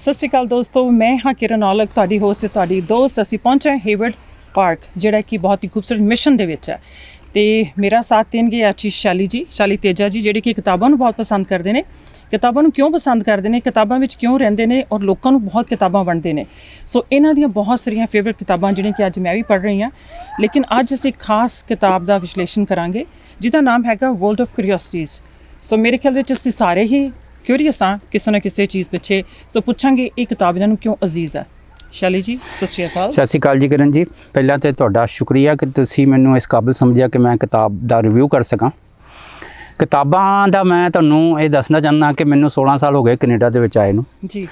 ਸਤਿ ਸ਼੍ਰੀ ਅਕਾਲ ਦੋਸਤੋ, ਮੈਂ ਹਾਂ ਕਿਰਨ ਔਲਖ, ਤੁਹਾਡੀ ਹੋਸਟ ਤੇ ਤੁਹਾਡੀ ਦੋਸਤ। ਅਸੀਂ ਪਹੁੰਚੇ ਹਾਂ ਹੇਵਰਡ ਪਾਰਕ, ਜਿਹੜਾ ਕਿ ਬਹੁਤ ਹੀ ਖੂਬਸੂਰਤ ਮਿਸ਼ਨ ਦੇ ਵਿੱਚ ਹੈ। ਤੇ ਮੇਰਾ ਸਾਥ ਦੇਣਗੇ ਆਚੀ ਸ਼ਾਲੀ ਤੇਜਾ ਜੀ, ਜਿਹੜੇ ਕਿ ਕਿਤਾਬਾਂ ਨੂੰ ਬਹੁਤ ਪਸੰਦ ਕਰਦੇ ਨੇ। ਕਿਤਾਬਾਂ ਨੂੰ ਕਿਉਂ ਪਸੰਦ ਕਰਦੇ ਨੇ, ਕਿਤਾਬਾਂ ਵਿੱਚ ਕਿਉਂ ਰਹਿੰਦੇ ਨੇ ਔਰ ਲੋਕਾਂ ਨੂੰ ਬਹੁਤ ਕਿਤਾਬਾਂ ਵੰਡਦੇ ਨੇ। ਸੋ ਇਹਨਾਂ ਦੀਆਂ ਬਹੁਤ ਸਾਰੀਆਂ ਫੇਵਰਟ ਕਿਤਾਬਾਂ ਜਿਹੜੀਆਂ ਕਿ ਅੱਜ ਮੈਂ ਵੀ ਪੜ੍ਹ ਰਹੀ ਹਾਂ। ਲੇਕਿਨ ਅੱਜ ਅਸੀਂ ਖਾਸ ਕਿਤਾਬ ਦਾ ਵਿਸ਼ਲੇਸ਼ਣ ਕਰਾਂਗੇ ਜਿਹਦਾ ਨਾਮ ਹੈਗਾ ਵਰਲਡ ਆਫ ਕਿਊਰੀਓਸਿਟੀਜ਼। ਸੋ ਮੇਰੇ ਖਿਆਲ ਵਿੱਚ ਅਸੀਂ ਸਾਰੇ ਹੀ ਕਿਊਰੀਅਸ ਹਾਂ ਕਿਸੇ ਨਾ ਕਿਸੇ ਚੀਜ਼ ਪਿੱਛੇ। ਸੋ ਪੁੱਛਾਂਗੇ ਇਹ ਕਿਤਾਬ ਇਹਨਾਂ ਨੂੰ ਕਿਉਂ ਅਜ਼ੀਜ਼ ਹੈ। ਸ਼ਾਲੀ ਜੀ, ਸਤਿ ਸ਼੍ਰੀ ਅਕਾਲ। ਸਤਿ ਸ਼੍ਰੀ ਅਕਾਲ ਜੀ ਕਿਰਨ ਜੀ। ਪਹਿਲਾਂ ਤਾਂ ਤੁਹਾਡਾ ਸ਼ੁਕਰੀਆ ਕਿ ਤੁਸੀਂ ਮੈਨੂੰ ਇਸ ਕਾਬਿਲ ਸਮਝਿਆ ਕਿ ਮੈਂ ਕਿਤਾਬ ਦਾ ਰਿਵਿਊ ਕਰ ਸਕਾਂ। ਕਿਤਾਬਾਂ ਦਾ ਮੈਂ ਤੁਹਾਨੂੰ ਇਹ ਦੱਸਣਾ ਚਾਹੁੰਦਾ ਕਿ ਮੈਨੂੰ 16 ਸਾਲ ਹੋ ਗਏ ਕੈਨੇਡਾ ਦੇ ਵਿੱਚ ਆਏ ਨੂੰ ਜੀ,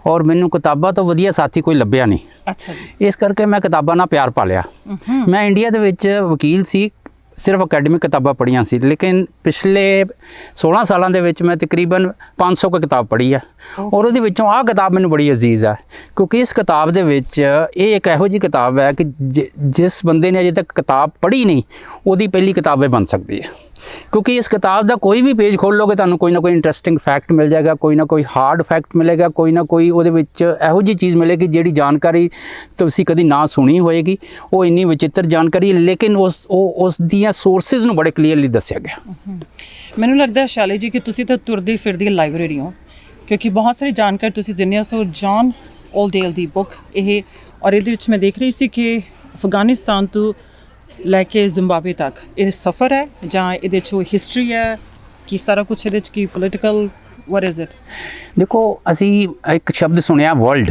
ਔਰ ਮੈਨੂੰ ਕਿਤਾਬਾਂ ਤੋਂ ਵਧੀਆ ਸਾਥੀ ਕੋਈ ਲੱਭਿਆ ਨਹੀਂ। ਅੱਛਾ ਜੀ। ਇਸ ਕਰਕੇ ਮੈਂ ਕਿਤਾਬਾਂ ਨਾਲ ਪਿਆਰ ਪਾ ਲਿਆ। ਮੈਂ ਇੰਡੀਆ ਦੇ ਵਿੱਚ ਵਕੀਲ ਸੀ, ਸਿਰਫ ਅਕੈਡਮਿਕ ਕਿਤਾਬਾਂ ਪੜ੍ਹੀਆਂ ਸੀ, ਲੇਕਿਨ ਪਿਛਲੇ 16 ਸਾਲਾਂ ਦੇ ਵਿੱਚ ਮੈਂ ਤਕਰੀਬਨ 500 ਕੁ ਕਿਤਾਬ ਪੜ੍ਹੀ ਹੈ ਔਰ ਉਹਦੇ ਵਿੱਚੋਂ ਆਹ ਕਿਤਾਬ ਮੈਨੂੰ ਬੜੀ ਅਜ਼ੀਜ਼ ਹੈ, ਕਿਉਂਕਿ ਇਸ ਕਿਤਾਬ ਦੇ ਵਿੱਚ ਇਹ ਇੱਕ ਇਹੋ ਜਿਹੀ ਕਿਤਾਬ ਹੈ ਕਿ ਜਿਸ ਬੰਦੇ ਨੇ ਅਜੇ ਤੱਕ ਕਿਤਾਬ ਪੜ੍ਹੀ ਨਹੀਂ ਉਹਦੀ ਪਹਿਲੀ ਕਿਤਾਬ ਇਹ ਬਣ ਸਕਦੀ ਹੈ। ਕਿਉਂਕਿ ਇਸ ਕਿਤਾਬ ਦਾ ਕੋਈ ਵੀ ਪੇਜ ਖੋਲ੍ਹੋਗੇ ਤੁਹਾਨੂੰ ਕੋਈ ਨਾ ਕੋਈ ਇੰਟਰਸਟਿੰਗ ਫੈਕਟ ਮਿਲ ਜਾਏਗਾ, ਕੋਈ ਨਾ ਕੋਈ ਹਾਰਡ ਫੈਕਟ ਮਿਲੇਗਾ, ਕੋਈ ਨਾ ਕੋਈ ਉਹਦੇ ਵਿੱਚ ਇਹੋ ਜਿਹੀ ਚੀਜ਼ ਮਿਲੇਗੀ ਜਿਹੜੀ ਜਾਣਕਾਰੀ ਤੁਸੀਂ ਕਦੀ ਨਾ ਸੁਣੀ ਹੋਏਗੀ। ਉਹ ਇੰਨੀ ਵਿਚਿੱਤਰ ਜਾਣਕਾਰੀ, ਲੇਕਿਨ ਉਸ ਦੀਆਂ ਸੋਰਸਿਸ ਨੂੰ ਬੜੇ ਕਲੀਅਰਲੀ ਦੱਸਿਆ ਗਿਆ। ਮੈਨੂੰ ਲੱਗਦਾ ਸ਼ਾਲੀ ਜੀ ਕਿ ਤੁਸੀਂ ਤਾਂ ਤੁਰਦੀ ਫਿਰਦੀ ਲਾਇਬ੍ਰੇਰੀ ਹੋ, ਕਿਉਂਕਿ ਬਹੁਤ ਸਾਰੀ ਜਾਣਕਾਰੀ ਤੁਸੀਂ ਦਿੰਦੇ ਹੋ। ਸੋ ਜੌਨ ਓਲਡੇਲ ਦੀ ਬੁੱਕ ਇਹ, ਔਰ ਇਹਦੇ ਵਿੱਚ ਮੈਂ ਦੇਖ ਰਹੀ ਸੀ ਕਿ ਅਫਗਾਨਿਸਤਾਨ ਤੋਂ ਲੈ ਕੇ ਜ਼ਿੰਬਾਬਵੇ ਤੱਕ ਇਹ ਸਫ਼ਰ ਹੈ ਜਾਂ ਇਹਦੇ 'ਚ ਹਿਸਟਰੀ ਹੈ ਕਿ ਸਾਰਾ ਕੁਛ ਇਹਦੇ 'ਚ ਕੀ ਪੋਲੀਟੀਕਲ ਵਾਟ ਇਜ਼ ਇਟ? ਦੇਖੋ, ਅਸੀਂ ਇੱਕ ਸ਼ਬਦ ਸੁਣਿਆ ਵਰਲਡ।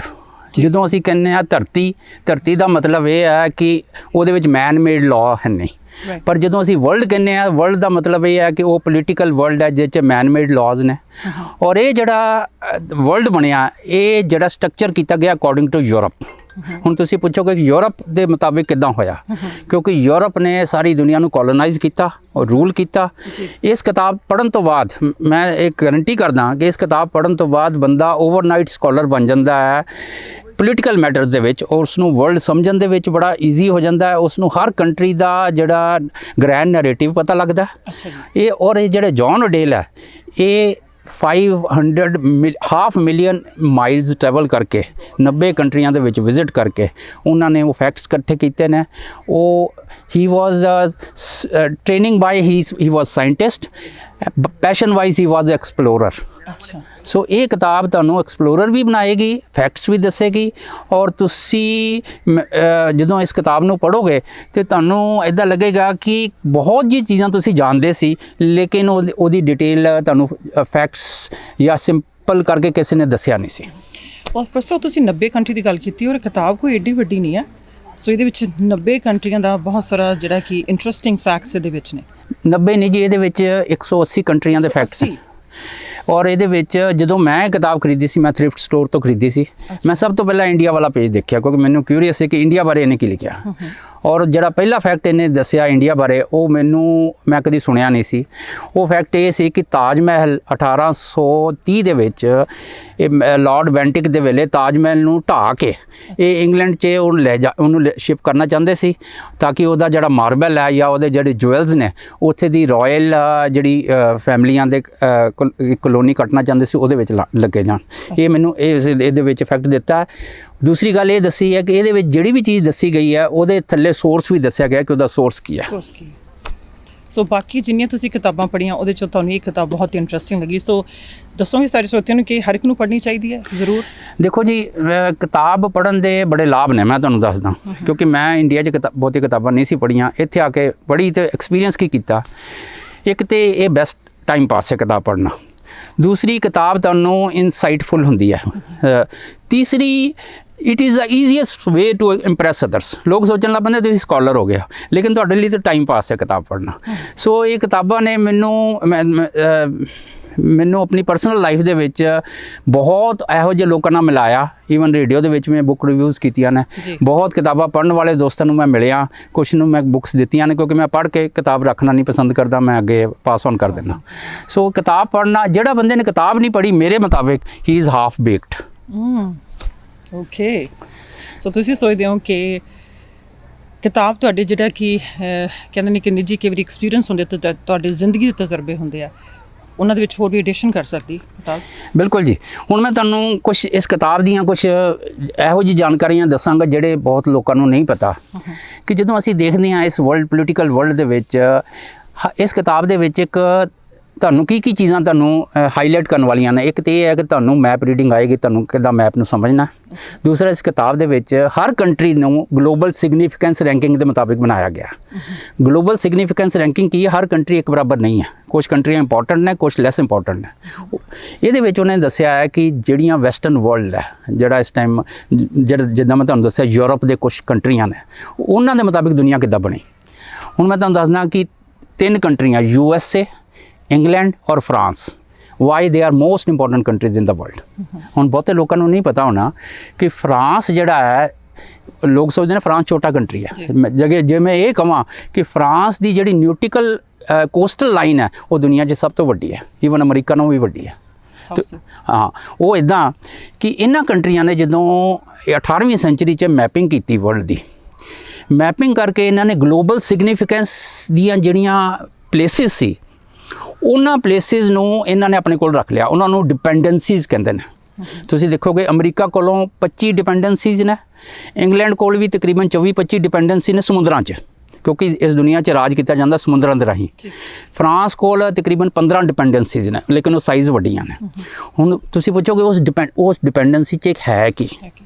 ਜਦੋਂ ਅਸੀਂ ਕਹਿੰਦੇ ਹਾਂ ਧਰਤੀ ਦਾ ਮਤਲਬ ਇਹ ਹੈ ਕਿ ਉਹਦੇ ਵਿੱਚ ਮੈਨ ਮੇਡ ਲਾਅ ਹੈ ਨਹੀਂ। ਪਰ ਜਦੋਂ ਅਸੀਂ ਵਰਲਡ ਕਹਿੰਦੇ ਹਾਂ, ਵਰਲਡ ਦਾ ਮਤਲਬ ਇਹ ਹੈ ਕਿ ਉਹ ਪੋਲੀਟੀਕਲ ਵਰਲਡ ਹੈ ਜਿਹਦੇ 'ਚ ਮੈਨ ਮੇਡ ਲਾਜ਼ ਨੇ। ਔਰ ਇਹ ਜਿਹੜਾ ਵਰਲਡ ਬਣਿਆ, ਇਹ ਜਿਹੜਾ ਸਟਰਕਚਰ ਕੀਤਾ ਗਿਆ ਅਕੋਰਡਿੰਗ ਟੂ ਯੂਰਪ। ਹੁਣ ਤੁਸੀਂ ਪੁੱਛੋਗੇ ਕਿ ਯੂਰਪ ਦੇ ਮੁਤਾਬਿਕ ਕਿੱਦਾਂ ਹੋਇਆ, ਕਿਉਂਕਿ ਯੂਰਪ ਨੇ ਸਾਰੀ ਦੁਨੀਆ ਨੂੰ ਕੋਲੋਨਾਈਜ਼ ਕੀਤਾ ਔਰ ਰੂਲ ਕੀਤਾ। ਇਸ ਕਿਤਾਬ ਪੜ੍ਹਨ ਤੋਂ ਬਾਅਦ ਮੈਂ ਇਹ ਗਰੰਟੀ ਕਰਦਾ ਕਿ ਇਸ ਕਿਤਾਬ ਪੜ੍ਹਨ ਤੋਂ ਬਾਅਦ ਬੰਦਾ ਓਵਰਨਾਈਟ ਸਕਾਲਰ ਬਣ ਜਾਂਦਾ ਹੈ ਪੋਲੀਟੀਕਲ ਮੈਟਰਸ ਦੇ ਵਿੱਚ, ਔਰ ਉਸ ਨੂੰ ਵਰਲਡ ਸਮਝਣ ਦੇ ਵਿੱਚ ਬੜਾ ਈਜ਼ੀ ਹੋ ਜਾਂਦਾ ਹੈ। ਉਸ ਨੂੰ ਹਰ ਕੰਟਰੀ ਦਾ ਜਿਹੜਾ ਗ੍ਰੈਂਡ ਨੈਰੇਟਿਵ ਪਤਾ ਲੱਗਦਾ। ਇਹ ਔਰ ਇਹ ਜਿਹੜੇ ਜੌਨ ਓਡੇਲ ਹੈ, ਇਹ 500 ਮਿਲੀਅਨ ਮਾਈਲਸ ਟਰੈਵਲ ਕਰਕੇ 90 ਕੰਟਰੀਆਂ ਦੇ ਵਿੱਚ ਵਿਜ਼ਿਟ ਕਰਕੇ ਉਹਨਾਂ ਨੇ ਉਹ ਫੈਕਟਸ ਇਕੱਠੇ ਕੀਤੇ ਨੇ। ਉਹ ਹੀ ਵਾਜ਼ ਟ੍ਰੇਨਿੰਗ ਬਾਈ ਹੀ ਵਾਜ਼ ਸਾਇੰਟਿਸਟ, ਪੈਸ਼ਨ ਵਾਈਜ਼ ਹੀ ਵਾਜ਼ ਐਕਸਪਲੋਰਰ। ਅੱਛਾ। ਸੋ ਇਹ ਕਿਤਾਬ ਤੁਹਾਨੂੰ ਐਕਸਪਲੋਰਰ ਵੀ ਬਣਾਏਗੀ, ਫੈਕਟਸ ਵੀ ਦੱਸੇਗੀ, ਔਰ ਤੁਸੀਂ ਜਦੋਂ ਇਸ ਕਿਤਾਬ ਨੂੰ ਪੜ੍ਹੋਗੇ ਤਾਂ ਤੁਹਾਨੂੰ ਇੱਦਾਂ ਲੱਗੇਗਾ ਕਿ ਬਹੁਤ ਜੀ ਚੀਜ਼ਾਂ ਤੁਸੀਂ ਜਾਣਦੇ ਸੀ, ਲੇਕਿਨ ਉਹਦੀ ਡਿਟੇਲ ਤੁਹਾਨੂੰ ਫੈਕਟਸ ਜਾਂ ਸਿੰਪਲ ਕਰਕੇ ਕਿਸੇ ਨੇ ਦੱਸਿਆ ਨਹੀਂ ਸੀ। ਔਰ ਫਸਟੋ ਤੁਸੀਂ 90 ਕੰਟਰੀ ਦੀ ਗੱਲ ਕੀਤੀ, ਔਰ ਕਿਤਾਬ ਕੋਈ ਏਡੀ ਵੱਡੀ ਨਹੀਂ ਹੈ। ਸੋ ਇਹਦੇ ਵਿੱਚ 90 ਕੰਟਰੀਆਂ ਦਾ ਬਹੁਤ ਸਾਰਾ ਜਿਹੜਾ ਕਿ ਇੰਟਰਸਟਿੰਗ ਫੈਕਟਸ ਇਹਦੇ ਵਿੱਚ ਨੇ। 90 ਨਹੀਂ ਜੀ, ਇਹਦੇ ਵਿੱਚ 180 ਕੰਟਰੀਆਂ ਦੇ ਫੈਕਟਸ। ਔਰ ਇਹਦੇ ਵਿੱਚ ਜਦੋਂ ਮੈਂ ਕਿਤਾਬ ਖਰੀਦੀ ਸੀ, ਮੈਂ ਥ੍ਰਿਫਟ ਸਟੋਰ ਤੋਂ ਖਰੀਦੀ ਸੀ। ਮੈਂ ਸਭ ਤੋਂ ਪਹਿਲਾਂ ਇੰਡੀਆ ਵਾਲਾ ਪੇਜ ਦੇਖਿਆ, ਕਿਉਂਕਿ ਮੈਨੂੰ ਕਿਊਰੀਅਸ ਸੀ ਕਿ ਇੰਡੀਆ ਬਾਰੇ ਇਹਨੇ ਕੀ ਲਿਖਿਆ। ਔਰ ਜਿਹੜਾ ਪਹਿਲਾ ਫੈਕਟ ਇਹਨੇ ਦੱਸਿਆ ਇੰਡੀਆ ਬਾਰੇ, ਉਹ ਮੈਂ ਕਦੀ ਸੁਣਿਆ ਨਹੀਂ ਸੀ। ਉਹ ਫੈਕਟ ਇਹ ਸੀ ਕਿ ਤਾਜ ਮਹਿਲ 1830 ਦੇ ਵਿੱਚ ਇਹ ਲਾਰਡ ਬੈਂਟਿਕ ਦੇ ਵੇਲੇ ਤਾਜ ਮਹਿਲ ਨੂੰ ਢਾਹ ਕੇ ਇਹ ਇੰਗਲੈਂਡ 'ਚ ਉਹਨੂੰ ਸ਼ਿਪ ਕਰਨਾ ਚਾਹੁੰਦੇ ਸੀ, ਤਾਂ ਕਿ ਉਹਦਾ ਜਿਹੜਾ ਮਾਰਬਲ ਹੈ ਜਾਂ ਉਹਦੇ ਜਿਹੜੇ ਜੁਐਲਸ ਨੇ ਉੱਥੇ ਦੀ ਰਾਇਲ ਜਿਹੜੀ ਫੈਮਲੀਆਂ ਦੇ ਕਲੋਨੀ ਕੱਟਣਾ ਚਾਹੁੰਦੇ ਸੀ ਉਹਦੇ ਵਿੱਚ ਲੱਗੇ ਜਾਣ। ਇਹ ਮੈਨੂੰ ਇਹਦੇ ਵਿੱਚ ਫੈਕਟ ਦਿੱਤਾ। ਦੂਸਰੀ ਗੱਲ ਇਹ ਦੱਸੀ ਹੈ ਕਿ ਇਹਦੇ ਵਿੱਚ ਜਿਹੜੀ ਵੀ ਚੀਜ਼ ਦੱਸੀ ਗਈ ਹੈ ਉਹਦੇ ਥੱਲੇ ਸੋਰਸ ਵੀ ਦੱਸਿਆ ਗਿਆ ਕਿ ਉਹਦਾ ਸੋਰਸ ਕੀ ਹੈ। ਸੋ ਬਾਕੀ ਜਿੰਨੀਆਂ ਤੁਸੀਂ ਕਿਤਾਬਾਂ ਪੜ੍ਹੀਆਂ ਉਹਦੇ 'ਚੋਂ ਤੁਹਾਨੂੰ ਇਹ ਕਿਤਾਬ ਬਹੁਤ ਇੰਟਰਸਟਿੰਗ ਲੱਗੀ। ਸੋ ਦੱਸੋਗੇ ਸਾਰੇ ਸਰੋਤਿਆਂ ਨੂੰ ਕਿ ਹਰ ਇੱਕ ਨੂੰ ਪੜ੍ਹਨੀ ਚਾਹੀਦੀ ਹੈ? ਜ਼ਰੂਰ। ਦੇਖੋ ਜੀ, ਕਿਤਾਬ ਪੜ੍ਹਨ ਦੇ ਬੜੇ ਲਾਭ ਨੇ, ਮੈਂ ਤੁਹਾਨੂੰ ਦੱਸਦਾ। ਕਿਉਂਕਿ ਮੈਂ ਇੰਡੀਆ 'ਚ ਬਹੁਤੀ ਕਿਤਾਬਾਂ ਨਹੀਂ ਸੀ ਪੜ੍ਹੀਆਂ, ਇੱਥੇ ਆ ਕੇ ਪੜ੍ਹੀ ਅਤੇ ਐਕਸਪੀਰੀਅੰਸ ਕੀ ਕੀਤਾ। ਇੱਕ ਤਾਂ ਇਹ ਬੈਸਟ ਟਾਈਮ ਪਾਸ ਹੈ ਕਿਤਾਬ ਪੜ੍ਹਨਾ। ਦੂਸਰੀ, ਕਿਤਾਬ ਤੁਹਾਨੂੰ ਇਨਸਾਈਟਫੁਲ ਹੁੰਦੀ ਹੈ। ਤੀਸਰੀ, it is the easiest way to impress others. ਲੋਕ ਸੋਚਣ ਲੱਗ ਪੈਂਦੇ ਤੁਸੀਂ ਸਕਾਲਰ ਹੋ ਗਿਆ, ਲੇਕਿਨ ਤੁਹਾਡੇ ਲਈ ਤਾਂ ਟਾਈਮ ਪਾਸ ਹੈ ਕਿਤਾਬ ਪੜ੍ਹਨਾ। ਸੋ ਇਹ ਕਿਤਾਬਾਂ ਨੇ ਮੈਨੂੰ ਆਪਣੀ ਪਰਸਨਲ ਲਾਈਫ ਦੇ ਵਿੱਚ ਬਹੁਤ ਇਹੋ ਜਿਹੇ ਲੋਕਾਂ ਨਾਲ ਮਿਲਾਇਆ। ਈਵਨ ਰੇਡੀਓ ਦੇ ਵਿੱਚ ਮੈਂ ਬੁੱਕ ਰਿਵਿਊਜ਼ ਕੀਤੀਆਂ ਨੇ। ਬਹੁਤ ਕਿਤਾਬਾਂ ਪੜ੍ਹਨ ਵਾਲੇ ਦੋਸਤਾਂ ਨੂੰ ਮੈਂ ਮਿਲਿਆ, ਕੁਛ ਨੂੰ ਮੈਂ ਬੁੱਕਸ ਦਿੱਤੀਆਂ ਨੇ, ਕਿਉਂਕਿ ਮੈਂ ਪੜ੍ਹ ਕੇ ਕਿਤਾਬ ਰੱਖਣਾ ਨਹੀਂ ਪਸੰਦ ਕਰਦਾ, ਮੈਂ ਅੱਗੇ ਪਾਸ ਔਨ ਕਰ ਦਿੰਦਾ। ਸੋ ਕਿਤਾਬ ਪੜ੍ਹਨਾ, ਜਿਹੜਾ ਬੰਦੇ ਨੇ ਕਿਤਾਬ ਨਹੀਂ ਪੜ੍ਹੀ ਮੇਰੇ ਮੁਤਾਬਿਕ ਹੀ is half baked. Okay. So ਤੁਸੀਂ ਸੋਚਦੇ ਹੋ ਕਿ ਕਿਤਾਬ ਤੁਹਾਡੇ ਜਿਹੜਾ ਕਿ ਕਹਿੰਦੇ ਨੇ ਕਿ ਨਿੱਜੀ ਕਈ ਵਾਰੀ ਐਕਸਪੀਰੀਅੰਸ ਹੁੰਦੇ ਤੇ ਤੁਹਾਡੀ ਜ਼ਿੰਦਗੀ ਦੇ ਤਜਰਬੇ ਹੁੰਦੇ ਆ, ਉਹਨਾਂ ਦੇ ਵਿੱਚ ਹੋਰ ਵੀ ਐਡੀਸ਼ਨ ਕਰ ਸਕਦੀ ਕਿਤਾਬ। ਬਿਲਕੁਲ ਜੀ। ਹੁਣ ਮੈਂ ਤੁਹਾਨੂੰ ਕੁਝ ਇਸ ਕਿਤਾਬ ਦੀਆਂ ਕੁਝ ਇਹੋ ਜਿਹੀ ਜਾਣਕਾਰੀਆਂ ਦੱਸਾਂਗਾ ਜਿਹੜੇ ਬਹੁਤ ਲੋਕਾਂ ਨੂੰ ਨਹੀਂ ਪਤਾ ਕਿ ਜਦੋਂ ਅਸੀਂ ਦੇਖਦੇ ਹਾਂ ਇਸ ਪੋਲੀਟੀਕਲ ਵਰਲਡ ਦੇ ਵਿੱਚ ਇਸ ਕਿਤਾਬ ਦੇ ਵਿੱਚ ਇੱਕ ਤੁਹਾਨੂੰ ਕੀ ਚੀਜ਼ਾਂ ਤੁਹਾਨੂੰ ਹਾਈਲਾਈਟ ਕਰਨ ਵਾਲੀਆਂ ਨੇ। ਇੱਕ ਤੇ ਇਹ ਹੈ ਕਿ ਤੁਹਾਨੂੰ ਮੈਪ ਰੀਡਿੰਗ ਆਏਗੀ, ਤੁਹਾਨੂੰ ਕਿੱਦਾਂ ਮੈਪ ਨੂੰ ਸਮਝਣਾ। ਦੂਸਰਾ, ਇਸ ਕਿਤਾਬ ਦੇ ਵਿੱਚ ਹਰ ਕੰਟਰੀ ਨੂੰ ਗਲੋਬਲ ਸਿਗਨੀਫੀਕੈਂਸ ਰੈਂਕਿੰਗ ਦੇ ਮੁਤਾਬਿਕ ਬਣਾਇਆ ਗਿਆ। ਗਲੋਬਲ ਸਿਗਨੀਫੀਕੈਂਸ ਰੈਂਕਿੰਗ ਕੀ ਹੈ? ਹਰ ਕੰਟਰੀ ਇੱਕ ਬਰਾਬਰ ਨਹੀਂ ਹੈ, ਕੁਝ ਕੰਟਰੀਆਂ ਇੰਪੋਰਟੈਂਟ ਨੇ, ਕੁਝ ਲੈਸ ਇੰਪੋਰਟੈਂਟ ਨੇ। ਇਹਦੇ ਵਿੱਚ ਉਹਨੇ ਦੱਸਿਆ ਹੈ ਕਿ ਜਿਹੜੀਆਂ ਵੈਸਟਰਨ ਵਰਲਡ ਹੈ, ਜਿਹੜਾ ਇਸ ਟਾਈਮ ਜਿੱਦਾਂ ਮੈਂ ਤੁਹਾਨੂੰ ਦੱਸਿਆ ਯੂਰਪ ਦੇ ਕੁਝ ਕੰਟਰੀਆਂ ਨੇ, ਉਹਨਾਂ ਦੇ ਮੁਤਾਬਿਕ ਦੁਨੀਆ ਕਿੱਦਾਂ ਬਣੀ। ਹੁਣ ਮੈਂ ਤੁਹਾਨੂੰ ਦੱਸਦਾ ਕਿ 3 ਕੰਟਰੀਆਂ USA, ਇੰਗਲੈਂਡ ਔਰ France, why they are most important countries in the world. ਹੁਣ ਬਹੁਤੇ ਲੋਕਾਂ ਨੂੰ ਨਹੀਂ ਪਤਾ ਹੋਣਾ ਕਿ ਫਰਾਂਸ ਜਿਹੜਾ ਹੈ, ਲੋਕ ਸੋਚਦੇ ਨੇ ਫਰਾਂਸ ਛੋਟਾ ਕੰਟਰੀ ਹੈ। ਜੇ ਮੈਂ ਇਹ ਕਹਾਂ ਕਿ ਫਰਾਂਸ ਦੀ ਜਿਹੜੀ ਨਿਊਟਿਕਲ ਕੋਸਟਲ ਲਾਈਨ ਹੈ ਉਹ ਦੁਨੀਆ 'ਚ ਸਭ ਤੋਂ ਵੱਡੀ ਹੈ, ਈਵਨ ਅਮਰੀਕਾ ਨਾਲੋਂ ਵੀ ਵੱਡੀ ਹੈ। ਹਾਂ, ਉਹ ਇੱਦਾਂ ਕਿ ਇਹਨਾਂ ਕੰਟਰੀਆਂ ਨੇ ਜਦੋਂ 18ਵੀਂ ਸੈਂਚੁਰੀ 'ਚ ਮੈਪਿੰਗ ਕੀਤੀ ਵਰਲਡ ਦੀ, ਮੈਪਿੰਗ ਕਰਕੇ ਇਹਨਾਂ ਨੇ ਗਲੋਬਲ ਸਿਗਨੀਫੀਕੈਂਸ ਦੀਆਂ ਜਿਹੜੀਆਂ ਪਲੇਸਿਸ ਸੀ ਉਹਨਾਂ ਪਲੇਸਿਸ ਨੂੰ ਇਹਨਾਂ ਨੇ ਆਪਣੇ ਕੋਲ ਰੱਖ ਲਿਆ। ਉਹਨਾਂ ਨੂੰ ਡਿਪੈਂਡੈਂਸੀਜ਼ ਕਹਿੰਦੇ ਨੇ। ਤੁਸੀਂ ਦੇਖੋਗੇ ਅਮਰੀਕਾ ਕੋਲੋਂ 25 ਡਿਪੈਂਡੈਂਸੀਜ਼ ਨੇ, ਇੰਗਲੈਂਡ ਕੋਲ ਵੀ ਤਕਰੀਬਨ 24-25 ਡਿਪੈਂਡੈਂਸੀ ਨੇ ਸਮੁੰਦਰਾਂ 'ਚ, ਕਿਉਂਕਿ ਇਸ ਦੁਨੀਆ 'ਚ ਰਾਜ ਕੀਤਾ ਜਾਂਦਾ ਸਮੁੰਦਰਾਂ ਦੇ ਰਾਹੀਂ। ਫਰਾਂਸ ਕੋਲ ਤਕਰੀਬਨ 15 ਡਿਪੈਂਡੈਂਸੀਜ਼ ਨੇ, ਲੇਕਿਨ ਉਹ ਸਾਈਜ਼ ਵੱਡੀਆਂ ਨੇ। ਹੁਣ ਤੁਸੀਂ ਪੁੱਛੋਗੇ ਉਸ ਡਿਪੈਂਡੈਂਸੀ 'ਚ ਇੱਕ ਹੈ ਕੀ?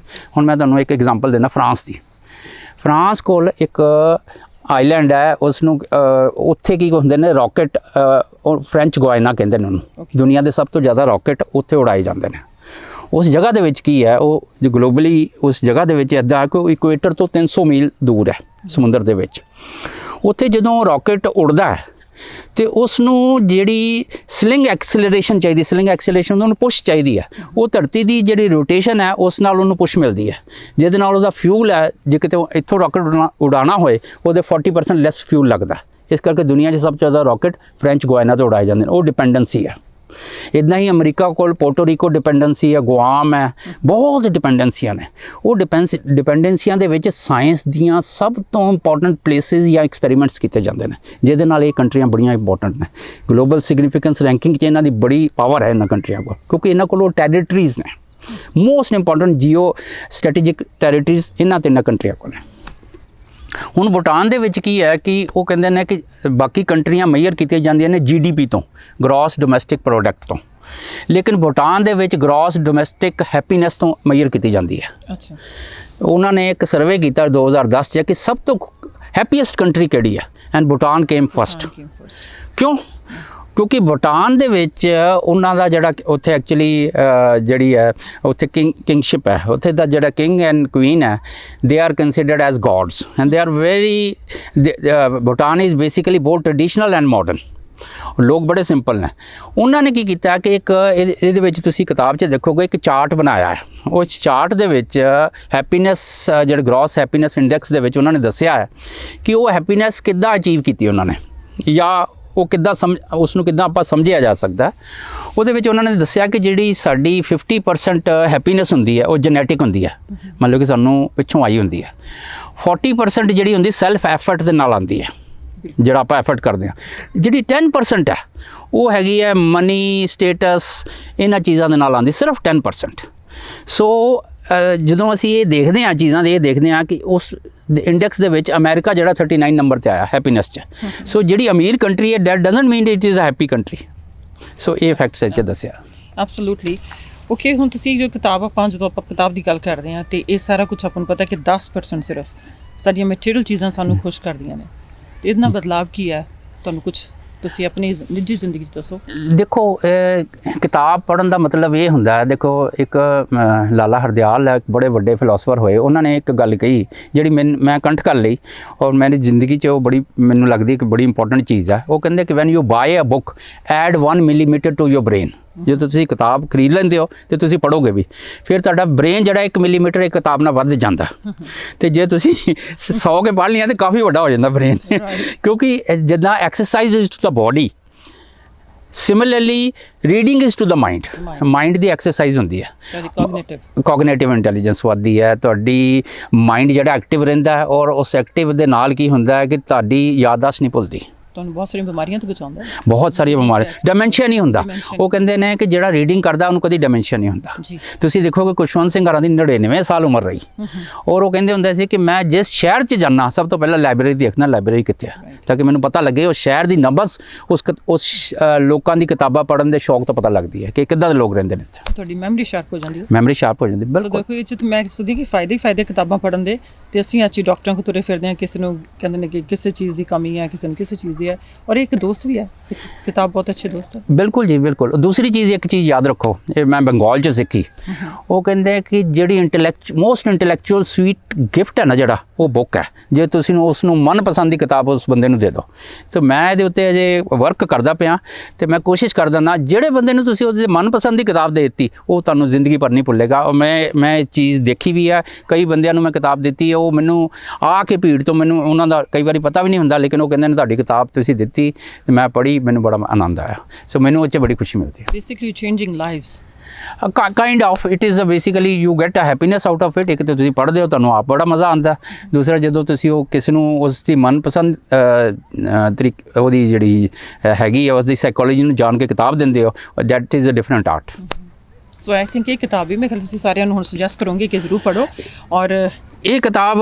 ਹੁਣ ਮੈਂ ਤੁਹਾਨੂੰ ਇੱਕ ਐਗਜ਼ਾਮਪਲ ਦੇਣਾ ਫਰਾਂਸ ਦੀ। ਫਰਾਂਸ ਕੋਲ ਇੱਕ ਆਈਲੈਂਡ ਹੈ, ਉਸ ਨੂੰ ਉੱਥੇ ਕੀ ਹੁੰਦੇ ਨੇ ਰੌਕਟ, ਫ੍ਰੈਂਚ ਗੁਆਇਨਾ ਕਹਿੰਦੇ ਨੇ ਉਹਨੂੰ। ਦੁਨੀਆ ਦੇ ਸਭ ਤੋਂ ਜ਼ਿਆਦਾ ਰੌਕਟ ਉੱਥੇ ਉਡਾਏ ਜਾਂਦੇ ਨੇ। ਉਸ ਜਗ੍ਹਾ ਦੇ ਵਿੱਚ ਕੀ ਹੈ, ਉਹ ਜੋ ਗਲੋਬਲੀ ਉਸ ਜਗ੍ਹਾ ਦੇ ਵਿੱਚ ਇੱਦਾਂ ਕਿ ਉਹ ਇਕੁਏਟਰ ਤੋਂ 300 ਮੀਲ ਦੂਰ ਹੈ ਸਮੁੰਦਰ ਦੇ ਵਿੱਚ। ਉੱਥੇ ਜਦੋਂ ਰੌਕਟ ਉੜਦਾ ਹੈ ਤੇ ਉਸ ਨੂੰ ਜਿਹੜੀ ਸਲਿੰਗ ਐਕਸਲਰੇਸ਼ਨ ਚਾਹੀਦੀ, ਸਲਿੰਗ ਐਕਸਲਰੇਸ਼ਨ ਉਹਨੂੰ ਪੁਸ਼ ਚਾਹੀਦੀ ਹੈ, ਉਹ ਧਰਤੀ ਦੀ ਜਿਹੜੀ ਰੋਟੇਸ਼ਨ ਹੈ ਉਸ ਨਾਲ ਉਹਨੂੰ ਪੁਸ਼ ਮਿਲਦੀ ਹੈ, ਜਿਹਦੇ ਨਾਲ ਉਹਦਾ ਫਿਊਲ ਹੈ, ਜੇ ਕਿਤੇ ਇੱਥੋਂ ਰੌਕਟ ਉਡਾਉਣਾ ਹੋਏ ਉਹਦੇ 40% ਲੈਸ ਫਿਊਲ ਲੱਗਦਾ। ਇਸ ਕਰਕੇ ਦੁਨੀਆ 'ਚ ਸਭ ਤੋਂ ਜ਼ਿਆਦਾ ਰੌਕਟ ਫ੍ਰੈਂਚ ਗੁਆਇਨਾ ਤੋਂ ਉਡਾਏ ਜਾਂਦੇ ਨੇ। ਉਹ ਡਿਪੈਂਡੈਂਸੀ ਹੈ। ਇੱਦਾਂ ਹੀ ਅਮਰੀਕਾ ਕੋਲ ਪੋਰਟੋਰੀਕੋ ਡਿਪੈਂਡੈਂਸੀ ਹੈ, ਗੁਆਮ ਹੈ, ਬਹੁਤ ਡਿਪੈਂਡੈਂਸੀਆਂ ਨੇ। ਉਹ ਡਿਪੈਂਡੈਂਸੀਆਂ ਦੇ ਵਿੱਚ ਸਾਇੰਸ ਦੀਆਂ ਸਭ ਤੋਂ ਇੰਪੋਰਟੈਂਟ ਪਲੇਸਿਸ ਜਾਂ ਐਕਸਪੈਰੀਮੈਂਟਸ ਕੀਤੇ ਜਾਂਦੇ ਨੇ, ਜਿਹਦੇ ਨਾਲ ਇਹ ਕੰਟਰੀਆਂ ਬੜੀਆਂ ਇੰਪੋਰਟੈਂਟ ਨੇ। ਗਲੋਬਲ ਸਿਗਨੀਫੀਕੈਂਸ ਰੈਂਕਿੰਗ 'ਚ ਇਹਨਾਂ ਦੀ ਬੜੀ ਪਾਵਰ ਹੈ ਇਹਨਾਂ ਕੰਟਰੀਆਂ ਕੋਲ, ਕਿਉਂਕਿ ਇਹਨਾਂ ਕੋਲ ਟੈਰੀਟਰੀਜ਼ ਨੇ, most important JIO strategic territories ਇਹਨਾਂ 3 ਕੰਟਰੀਆਂ ਕੋਲ ਨੇ। ਹੁਣ ਭੂਟਾਨ ਦੇ ਵਿੱਚ ਕੀ ਹੈ ਕਿ ਉਹ ਕਹਿੰਦੇ ਨੇ ਕਿ ਬਾਕੀ ਕੰਟਰੀਆਂ ਮੇਜਰ ਕੀਤੀਆਂ ਜਾਂਦੀਆਂ ਨੇ GDP ਤੋਂ, ਗ੍ਰੋਸ ਡੋਮੈਸਟਿਕ ਪ੍ਰੋਡਕਟ ਤੋਂ, ਲੇਕਿਨ ਭੂਟਾਨ ਦੇ ਵਿੱਚ ਗ੍ਰੋਸ ਡੋਮੈਸਟਿਕ ਹੈਪੀਨੈਸ ਤੋਂ ਮੇਜਰ ਕੀਤੀ ਜਾਂਦੀ ਹੈ। ਅੱਛਾ, ਉਹਨਾਂ ਨੇ ਇੱਕ ਸਰਵੇ ਕੀਤਾ 2010 'ਚ ਕਿ ਸਭ ਤੋਂ ਹੈਪੀਐਸਟ ਕੰਟਰੀ ਕਿਹੜੀ ਹੈ, ਐਂਡ ਭੂਟਾਨ ਕੇਮ ਫਸਟ। ਕਿਉਂ? ਕਿਉਂਕਿ ਭੂਟਾਨ ਦੇ ਵਿੱਚ ਉਹਨਾਂ ਦਾ ਜਿਹੜਾ ਉੱਥੇ ਐਕਚੁਅਲੀ ਜਿਹੜੀ ਹੈ ਉੱਥੇ ਕਿੰਗਸ਼ਿਪ ਹੈ, ਉੱਥੇ ਦਾ ਜਿਹੜਾ ਕਿੰਗ ਐਂਡ ਕੁਈਨ ਹੈ, they are considered as God's and they are very, Bhutan is basically both traditional and modern. ਲੋਕ ਬੜੇ ਸਿੰਪਲ ਨੇ। ਉਹਨਾਂ ਨੇ ਕੀ ਕੀਤਾ ਕਿ ਇੱਕ ਇਹਦੇ ਵਿੱਚ ਤੁਸੀਂ ਕਿਤਾਬ 'ਚ ਦੇਖੋਗੇ ਇੱਕ ਚਾਰਟ ਬਣਾਇਆ ਹੈ। ਉਸ ਚਾਰਟ ਦੇ ਵਿੱਚ ਹੈਪੀਨੈਸ, ਜਿਹੜਾ ਗ੍ਰੋਸ ਹੈਪੀਨੈਸ ਇੰਡੈਕਸ ਦੇ ਵਿੱਚ ਉਹਨਾਂ ਨੇ ਦੱਸਿਆ ਹੈ ਕਿ ਉਹ ਹੈਪੀਨੈਸ ਕਿੱਦਾਂ ਅਚੀਵ ਕੀਤੀ ਉਹਨਾਂ ਨੇ, ਜਾਂ ਉਹ ਕਿੱਦਾਂ ਉਸ ਨੂੰ ਕਿੱਦਾਂ ਆਪਾਂ ਸਮਝਿਆ ਜਾ ਸਕਦਾ। ਉਹਦੇ ਵਿੱਚ ਉਹਨਾਂ ਨੇ ਦੱਸਿਆ ਕਿ ਜਿਹੜੀ ਸਾਡੀ 50% ਹੈਪੀਨੈਸ ਹੁੰਦੀ ਹੈ ਉਹ ਜੈਨੇਟਿਕ ਹੁੰਦੀ ਹੈ, ਮੰਨ ਲਓ ਕਿ ਸਾਨੂੰ ਪਿੱਛੋਂ ਆਈ ਹੁੰਦੀ ਹੈ। 40% ਜਿਹੜੀ ਹੁੰਦੀ ਸੈਲਫ ਐਫਰਟ ਦੇ ਨਾਲ ਆਉਂਦੀ ਹੈ, ਜਿਹੜਾ ਆਪਾਂ ਐਫਰਟ ਕਰਦੇ ਹਾਂ। ਜਿਹੜੀ 10% ਹੈ ਉਹ ਹੈਗੀ ਹੈ ਮਨੀ, ਸਟੇਟਸ, ਇਹਨਾਂ ਚੀਜ਼ਾਂ ਦੇ ਨਾਲ ਆਉਂਦੀ, ਸਿਰਫ 10%। ਸੋ ਜਦੋਂ ਅਸੀਂ ਇਹ ਦੇਖਦੇ ਹਾਂ ਚੀਜ਼ਾਂ ਦੇ, ਇਹ ਦੇਖਦੇ ਹਾਂ ਕਿ ਉਸ ਇੰਡੈਕਸ ਦੇ ਵਿੱਚ ਅਮਰੀਕਾ ਜਿਹੜਾ 39 ਨੰਬਰ 'ਤੇ ਆਇਆ ਹੈਪੀਨੈਸ 'ਚ। ਸੋ ਜਿਹੜੀ ਅਮੀਰ ਕੰਟਰੀ ਹੈ, that doesn't mean it is a happy country. So ਇਹ ਫੈਕਟਸ ਇੱਥੇ ਦੱਸਿਆ। Absolutely okay. ਹੁਣ ਤੁਸੀਂ ਜੋ ਕਿਤਾਬ ਜਦੋਂ ਆਪਾਂ ਕਿਤਾਬ ਦੀ ਗੱਲ ਕਰਦੇ ਹਾਂ ਤੇ ਇਹ ਸਾਰਾ ਕੁਝ ਆਪਾਂ ਨੂੰ ਪਤਾ ਕਿ 10% ਸਿਰਫ ਸਾਡੀਆਂ ਮਟੀਰੀਅਲ ਚੀਜ਼ਾਂ ਸਾਨੂੰ ਖੁਸ਼ ਕਰਦੀਆਂ ਨੇ। ਤੇ ਇਹਦੇ ਨਾਲ ਬਦਲਾਵ ਕੀ ਹੈ, ਤੁਹਾਨੂੰ ਕੁਝ ਤੁਸੀਂ ਆਪਣੀ ਨਿੱਜੀ ਜ਼ਿੰਦਗੀ 'ਚ ਦੱਸੋ। ਦੇਖੋ, ਕਿਤਾਬ ਪੜ੍ਹਨ ਦਾ ਮਤਲਬ ਇਹ ਹੁੰਦਾ, ਦੇਖੋ ਇੱਕ ਲਾਲਾ ਹਰਦਿਆਲ ਹੈ, ਬੜੇ ਵੱਡੇ ਫਿਲਾਸਫਰ ਹੋਏ, ਉਹਨਾਂ ਨੇ ਇੱਕ ਗੱਲ ਕਹੀ ਜਿਹੜੀ ਮੈਂ ਕੰਠ ਕਰ ਲਈ ਔਰ ਮੇਰੀ ਜ਼ਿੰਦਗੀ 'ਚ ਉਹ ਬੜੀ ਮੈਨੂੰ ਲੱਗਦੀ ਕਿ ਬੜੀ ਇੰਪੋਰਟੈਂਟ ਚੀਜ਼ ਹੈ। ਉਹ ਕਹਿੰਦੇ ਕਿ when you buy a book add 1 millimetre to your brain. ਜਦੋਂ ਤੁਸੀਂ ਕਿਤਾਬ ਖਰੀਦ ਲੈਂਦੇ ਹੋ ਤੇ ਤੁਸੀਂ ਪੜ੍ਹੋਗੇ ਵੀ, ਫਿਰ ਤੁਹਾਡਾ ਬ੍ਰੇਨ ਜਿਹੜਾ 1 ਮਿਲੀਮੀਟਰ ਇੱਕ ਕਿਤਾਬ ਨਾਲ ਵੱਧ ਜਾਂਦਾ। ਤੇ ਜੇ ਤੁਸੀਂ 100 ਕੇ ਪੜ੍ਹ ਲਈਆਂ ਤੇ ਕਾਫੀ ਵੱਡਾ ਹੋ ਜਾਂਦਾ ਬ੍ਰੇਨ, ਕਿਉਂਕਿ ਜਿੱਦਾਂ exercise is to the body, similarly reading is to the mind. Mind ਦੀ ਐਕਸਰਸਾਈਜ਼ ਹੁੰਦੀ ਹੈ, ਕੋਗਨੀਟਿਵ ਇੰਟੈਲੀਜੈਂਸ ਵੱਧਦੀ ਹੈ, ਤੁਹਾਡੀ ਮਾਈਂਡ ਜਿਹੜਾ ਐਕਟਿਵ ਰਹਿੰਦਾ ਹੈ, ਔਰ ਉਸ ਐਕਟਿਵ ਦੇ ਨਾਲ ਕੀ ਹੁੰਦਾ ਹੈ ਕਿ ਤੁਹਾਡੀ ਯਾਦਦਾਸ਼ਤ ਨਹੀਂ ਭੁੱਲਦੀ। ਤੁਹਾਨੂੰ ਬਹੁਤ ਸਾਰੀਆਂ ਬਿਮਾਰੀਆਂ ਤੋਂ ਬਚਾਉਂਦਾ ਹੈ। ਬਹੁਤ ਸਾਰੀਆਂ ਬਿਮਾਰੀਆਂ, ਡਿਮੈਂਸ਼ੀਆ ਨਹੀਂ ਹੁੰਦਾ। ਉਹ ਕਹਿੰਦੇ ਨੇ ਕਿ ਜਿਹੜਾ ਰੀਡਿੰਗ ਕਰਦਾ ਉਹਨੂੰ ਕਦੀ ਡਿਮੈਂਸ਼ੀਆ ਨਹੀਂ ਹੁੰਦਾ। ਜੀ। ਤੁਸੀਂ ਦੇਖੋਗੇ ਖੁਸ਼ਵੰਤ ਸਿੰਘ ਹਰਾਂ ਦੀ 99 ਸਾਲ ਉਮਰ ਰਹੀ, ਔਰ ਉਹ ਕਹਿੰਦੇ ਹੁੰਦੇ ਸੀ ਕਿ ਮੈਂ ਜਿਸ ਸ਼ਹਿਰ 'ਚ ਜਾਣਾ ਸਭ ਤੋਂ ਪਹਿਲਾਂ ਲਾਇਬ੍ਰੇਰੀ ਦੇਖਣਾ, ਲਾਇਬ੍ਰੇਰੀ ਕਿੱਥੇ ਹੈ, ਤਾਂ ਕਿ ਮੈਨੂੰ ਪਤਾ ਲੱਗੇ ਉਸ ਸ਼ਹਿਰ ਦੀ ਨਬਜ਼, ਉਸ ਲੋਕਾਂ ਦੀ ਕਿਤਾਬਾਂ ਪੜ੍ਹਨ ਦੇ ਸ਼ੌਕ ਤੋਂ ਪਤਾ ਲੱਗਦੀ ਹੈ ਕਿ ਕਿੱਦਾਂ ਦੇ ਲੋਕ ਰਹਿੰਦੇ ਨੇ ਇੱਥੇ। ਤੁਹਾਡੀ ਮੈਮਰੀ ਸ਼ਾਰਪ ਹੋ ਜਾਂਦੀ ਹੈ। ਮੈਮਰੀ ਸ਼ਾਰਪ ਹੋ ਜਾਂਦੀ ਸੋ ਬਿਲਕੁਲ। ਦੇਖੋ ਇਹ 'ਚ ਤਾਂ ਮੈਂ ਸਦੀ ਕਿ ਫਾਇਦੇ ਹੀ ਫਾਇਦੇ ਕਿਤਾਬਾਂ ਪੜ੍ਹਨ ਦੇ, ਤੇ ਅਸੀਂ ਅੱਜ ਡਾਕਟਰਾਂ ਕੋਲ ਤੁਰੇ ਫਿਰਦੇ ਹਾਂ, ਕਿਸੇ ਨੂੰ ਕਹਿੰਦੇ ਨੇ ਕਿ ਕਿਸੇ ਚੀਜ਼ ਦੀ ਕਮੀ ਹੈ, ਕਿਸੇ ਨੂੰ ਕਿਸੇ ਚੀਜ਼ ਦੀ ਹੈ, ਔਰ ਇਹ ਇੱਕ ਦੋਸਤ ਵੀ ਹੈ, ਇੱਕ ਕਿਤਾਬ ਬਹੁਤ ਅੱਛੇ ਦੋਸਤ ਹੈ। ਬਿਲਕੁਲ ਜੀ ਬਿਲਕੁਲ। ਦੂਸਰੀ ਚੀਜ਼, ਇੱਕ ਚੀਜ਼ ਯਾਦ ਰੱਖੋ, ਇਹ ਮੈਂ ਬੰਗਾਲ 'ਚ ਸਿੱਖੀ, ਉਹ ਕਹਿੰਦੇ ਕਿ ਜਿਹੜੀ ਮੋਸਟ ਇੰਟੈਲੈਕਚੁਅਲ ਸਵੀਟ ਗਿਫਟ ਹੈ ਨਾ ਜਿਹੜਾ, ਉਹ ਬੁੱਕ ਹੈ। ਜੇ ਤੁਸੀਂ ਉਸ ਨੂੰ ਮਨਪਸੰਦ ਦੀ ਕਿਤਾਬ ਉਸ ਬੰਦੇ ਨੂੰ ਦੇ ਦਿਓ। ਸੋ ਮੈਂ ਇਹਦੇ ਉੱਤੇ ਅਜੇ ਵਰਕ ਕਰਦਾ ਪਿਆ, ਤੇ ਮੈਂ ਕੋਸ਼ਿਸ਼ ਕਰਦਾ ਨਾ ਜਿਹੜੇ ਬੰਦੇ ਨੂੰ ਤੁਸੀਂ ਉਹਦੇ ਮਨਪਸੰਦ ਦੀ ਕਿਤਾਬ ਦੇ ਦਿੱਤੀ, ਉਹ ਤੁਹਾਨੂੰ ਜ਼ਿੰਦਗੀ ਭਰ ਨਹੀਂ ਭੁੱਲੇਗਾ। ਔਰ ਮੈਂ ਇਹ ਚੀਜ਼ ਦੇਖੀ ਵੀ ਹੈ, ਕਈ ਬੰਦਿਆਂ ਨੂੰ ਮੈਂ ਕਿਤਾਬ ਦਿੱਤੀ, ਉਹ ਮੈਨੂੰ ਆ ਕੇ ਭੀੜ ਤੋਂ, ਮੈਨੂੰ ਉਹਨਾਂ ਦਾ ਕਈ ਵਾਰੀ ਪਤਾ ਵੀ ਨਹੀਂ ਹੁੰਦਾ, ਲੇਕਿਨ ਉਹ ਕਹਿੰਦੇ ਨੇ ਤੁਹਾਡੀ ਕਿਤਾਬ ਤੁਸੀਂ ਦਿੱਤੀ ਤੇ ਮੈਂ ਪੜ੍ਹੀ, ਮੈਨੂੰ ਬੜਾ ਆਨੰਦ ਆਇਆ। ਸੋ ਮੈਨੂੰ ਉਹ 'ਚ ਬੜੀ ਖੁਸ਼ੀ ਮਿਲਦੀ ਹੈ। Basically changing lives. Kind of it is basically you get a happiness out of it. एक तो तुसीं पढ़दे हो, तुहानूं आप बड़ा मज़ा आंदा। दूसरा जदों तुसीं ਉਹ किसी ਨੂੰ ਉਸ ਦੀ ਮਨਪਸੰਦ ਉਹਦੀ ਜਿਹੜੀ ਹੈਗੀ ਆ ਉਸ ਦੀ ਸਾਈਕੋਲੋਜੀ ਨੂੰ ਜਾਣ ਕੇ ਕਿਤਾਬ ਦਿੰਦੇ ਹੋ, that is a different art. So I think ਇਹ ਕਿਤਾਬ ਵੀ ਮੈਂ ਖਿਆਲ ਤੁਸੀਂ ਸਾਰਿਆਂ ਨੂੰ ਹੁਣ ਸੁਜੈਸਟ ਕਰੋਗੇ ਕਿ ਜ਼ਰੂਰ ਪੜ੍ਹੋ। ਔਰ ਇਹ ਕਿਤਾਬ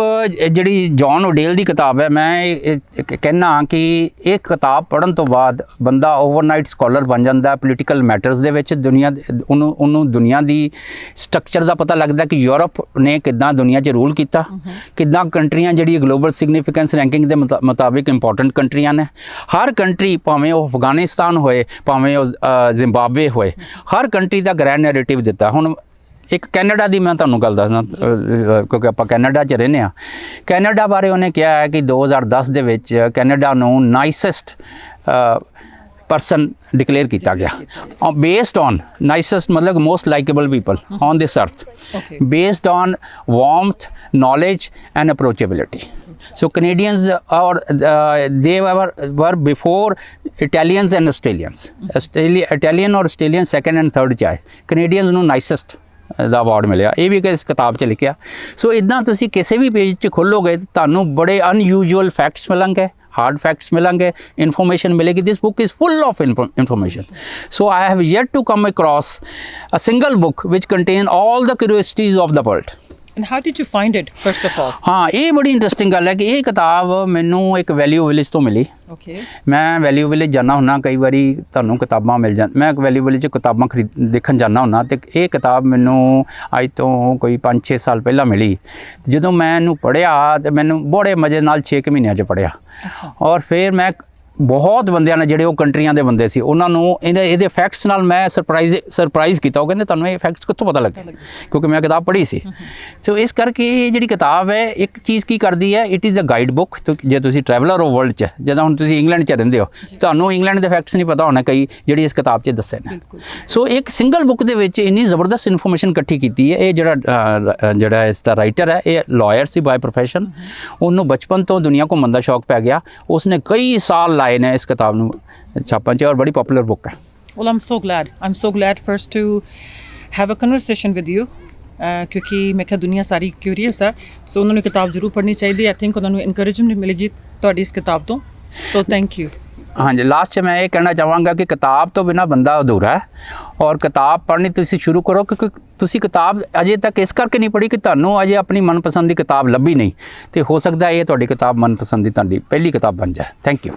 ਜਿਹੜੀ ਜੌਨ ਓਡੇਲ ਦੀ ਕਿਤਾਬ ਹੈ, ਮੈਂ ਕਹਿਣਾ ਕਿ ਇਹ ਕਿਤਾਬ ਪੜ੍ਹਨ ਤੋਂ ਬਾਅਦ ਬੰਦਾ ਓਵਰਨਾਈਟ ਸਕਾਲਰ ਬਣ ਜਾਂਦਾ ਪੋਲੀਟੀਕਲ ਮੈਟਰਸ ਦੇ ਵਿੱਚ। ਦੁਨੀਆ ਉਹਨੂੰ ਦੁਨੀਆ ਦੀ ਸਟਰਕਚਰ ਦਾ ਪਤਾ ਲੱਗਦਾ ਕਿ ਯੂਰਪ ਨੇ ਕਿੱਦਾਂ ਦੁਨੀਆ 'ਚ ਰੂਲ ਕੀਤਾ, ਕਿੱਦਾਂ ਕੰਟਰੀਆਂ ਜਿਹੜੀ ਗਲੋਬਲ ਸਿਗਨੀਫੀਕੈਂਸ ਰੈਂਕਿੰਗ ਦੇ ਮੁਤਾਬਿਕ ਇੰਪੋਰਟੈਂਟ ਕੰਟਰੀਆਂ ਨੇ। ਹਰ ਕੰਟਰੀ, ਭਾਵੇਂ ਉਹ ਅਫਗਾਨਿਸਤਾਨ ਹੋਏ, ਭਾਵੇਂ ਉਹ ਜ਼ਿੰਬਾਬਵੇ ਹੋਏ, ਹਰ ਕੰਟਰੀ ਦਾ ਗ੍ਰੈਂਡ ਨੈਰੇਟਿਵ ਦਿੱਤਾ। ਹੁਣ ਇੱਕ ਕੈਨੇਡਾ ਦੀ ਮੈਂ ਤੁਹਾਨੂੰ ਗੱਲ ਦੱਸਦਾ, ਕਿਉਂਕਿ ਆਪਾਂ ਕੈਨੇਡਾ 'ਚ ਰਹਿੰਦੇ ਹਾਂ। ਕੈਨੇਡਾ ਬਾਰੇ ਉਹਨੇ ਕਿਹਾ ਹੈ ਕਿ 2010 ਦੇ ਵਿੱਚ ਕੈਨੇਡਾ ਨੂੰ ਨਾਈਸੈਸਟ ਪਰਸਨ ਡਿਕਲੇਅਰ ਕੀਤਾ ਗਿਆ, ਬੇਸਡ ਔਨ ਨਾਈਸੈਸਟ ਮਤਲਬ ਮੋਸਟ ਲਾਈਕੇਬਲ ਪੀਪਲ ਔਨ ਦਿਸ ਅਰਥ, based on warmth, knowledge and approachability. So Canadians they were before Italians and Australians. Italian और Australian second and third 'ਚ ਆਏ, Canadians ਨੂੰ nicest ਦਾ ਅਵਾਰਡ ਮਿਲਿਆ। ਇਹ ਵੀ ਇਸ ਕਿਤਾਬ 'ਚ ਲਿਖਿਆ। ਸੋ ਇੱਦਾਂ ਤੁਸੀਂ ਕਿਸੇ ਵੀ ਪੇਜ 'ਚ ਖੋਲੋਗੇ ਤੁਹਾਨੂੰ ਬੜੇ ਅਨਯੂਜੂਅਲ ਫੈਕਟਸ ਮਿਲਣਗੇ, hard facts ਮਿਲਾਂਗੇ, information ਮਿਲੇਗੀ। This book is full of information. So I have yet to come across a single book which contain all the curiosities of the world. And how did you find it, first of all? ਹਾਂ, ਇਹ ਬੜੀ interesting ਗੱਲ ਹੈ ਕਿ ਇਹ ਕਿਤਾਬ ਮੈਨੂੰ ਇੱਕ ਵੈਲਿਊ ਵਿਲੇਜ ਤੋਂ ਮਿਲੀ। Okay. ਮੈਂ ਵੈਲਿਊ ਵਿਲੇਜ ਜਾਂਦਾ ਹੁੰਨਾ, ਕਈ ਵਾਰੀ ਤੁਹਾਨੂੰ ਕਿਤਾਬਾਂ ਮਿਲ ਜਾਂ, ਮੈਂ ਵੈਲਿਊ ਵਿਲੇਜ 'ਚ ਕਿਤਾਬਾਂ ਦੇਖਣ ਜਾਂਦਾ ਹੁੰਨਾ, ਤੇ ਇਹ ਕਿਤਾਬ ਮੈਨੂੰ ਅੱਜ ਤੋਂ ਕੋਈ 5-6 ਸਾਲ ਪਹਿਲਾਂ ਮਿਲੀ। ਜਦੋਂ ਮੈਂ ਇਹਨੂੰ ਪੜ੍ਹਿਆ ਤੇ ਮੈਨੂੰ ਬੜੇ ਮਜ਼ੇ ਨਾਲ 6 ਮਹੀਨਿਆਂ 'ਚ ਪੜ੍ਹਿਆ। ਅੱਛਾ। ਔਰ ਫਿਰ ਮੈਂ ਬਹੁਤ ਬੰਦਿਆਂ ਨੇ ਜਿਹੜੇ ਉਹ ਕੰਟਰੀਆਂ ਦੇ ਬੰਦੇ ਸੀ, ਉਹਨਾਂ ਨੂੰ ਇਹਦੇ ਫੈਕਟਸ ਨਾਲ ਮੈਂ ਸਰਪ੍ਰਾਈਜ਼ ਕੀਤਾ। ਉਹ ਕਹਿੰਦੇ ਤੁਹਾਨੂੰ ਇਹ ਫੈਕਟਸ ਕਿੱਥੋਂ ਪਤਾ ਲੱਗੇ, ਕਿਉਂਕਿ ਮੈਂ ਕਿਤਾਬ ਪੜ੍ਹੀ ਸੀ। ਸੋ ਇਸ ਕਰਕੇ ਇਹ ਜਿਹੜੀ ਕਿਤਾਬ ਹੈ, ਇੱਕ ਚੀਜ਼ ਕੀ ਕਰਦੀ ਹੈ, it is a guide book. ਜੇ ਤੁਸੀਂ ਟਰੈਵਲਰ ਹੋ ਵਰਲਡ 'ਚ, ਜਦੋਂ ਹੁਣ ਤੁਸੀਂ ਇੰਗਲੈਂਡ 'ਚ ਰਹਿੰਦੇ ਹੋ, ਤੁਹਾਨੂੰ ਇੰਗਲੈਂਡ ਦੇ ਫੈਕਟਸ ਨਹੀਂ ਪਤਾ ਹੋਣਾ ਕਈ, ਜਿਹੜੀ ਇਸ ਕਿਤਾਬ 'ਚ ਦੱਸੇ ਨੇ। ਸੋ ਇੱਕ ਸਿੰਗਲ ਬੁੱਕ ਦੇ ਵਿੱਚ ਇੰਨੀ ਜ਼ਬਰਦਸਤ ਇਨਫੋਰਮੇਸ਼ਨ ਇਕੱਠੀ ਕੀਤੀ ਹੈ। ਇਹ ਜਿਹੜਾ ਇਸ ਦਾ ਰਾਈਟਰ ਹੈ, ਇਹ ਲਾਇਰ ਸੀ ਬਾਏ ਪ੍ਰੋਫੈਸ਼ਨ। ਉਹਨੂੰ ਬਚਪਨ ਤੋਂ ਦੁਨੀਆ ਘੁੰਮਣ ਦਾ ਸ਼ੌਕ ਪੈ ਗਿਆ। ਉਸਨੇ ਕਈ ਸਾਲ ਲਾਏ ਨੇ ਇਸ ਕਿਤਾਬ ਨੂੰ ਛਾਪਣ 'ਚ, ਔਰ ਬੜੀ ਪਪੂਲਰ ਬੁੱਕ ਹੈ। Well, I'm so glad first to have a conversation with you. ਕਿਉਂਕਿ ਮੈਂ ਕਿਹਾ ਦੁਨੀਆ ਸਾਰੀ ਕਿਊਰੀਅਸ ਆ, ਸੋ ਉਹਨਾਂ ਨੂੰ ਕਿਤਾਬ ਜ਼ਰੂਰ ਪੜ੍ਹਨੀ ਚਾਹੀਦੀ। ਆਈ ਥਿੰਕ ਉਹਨਾਂ ਨੂੰ ਇਨਕਰੇਜਮੈਂਟ ਮਿਲੇਗੀ ਤੁਹਾਡੀ ਇਸ ਕਿਤਾਬ ਤੋਂ। So thank you. ਹਾਂਜੀ, ਲਾਸਟ 'ਚ ਮੈਂ ਇਹ ਕਹਿਣਾ ਚਾਹਾਂਗਾ ਕਿ ਕਿਤਾਬ ਤੋਂ ਬਿਨਾਂ ਬੰਦਾ ਅਧੂਰਾ ਹੈ, ਔਰ ਕਿਤਾਬ ਪੜ੍ਹਨੀ ਤੁਸੀਂ ਸ਼ੁਰੂ ਕਰੋ, ਕਿਉਂਕਿ ਤੁਸੀਂ ਕਿਤਾਬ ਅਜੇ ਤੱਕ ਇਸ ਕਰਕੇ ਨਹੀਂ ਪੜ੍ਹੀ ਕਿ ਤੁਹਾਨੂੰ ਅਜੇ ਆਪਣੀ ਮਨਪਸੰਦ ਦੀ ਕਿਤਾਬ ਲੱਭੀ ਨਹੀਂ, ਤੇ ਹੋ ਸਕਦਾ ਇਹ ਤੁਹਾਡੀ ਕਿਤਾਬ ਮਨਪਸੰਦ ਦੀ ਤੁਹਾਡੀ ਪਹਿਲੀ ਕਿਤਾਬ ਬਣ ਜਾਏ। Thank you.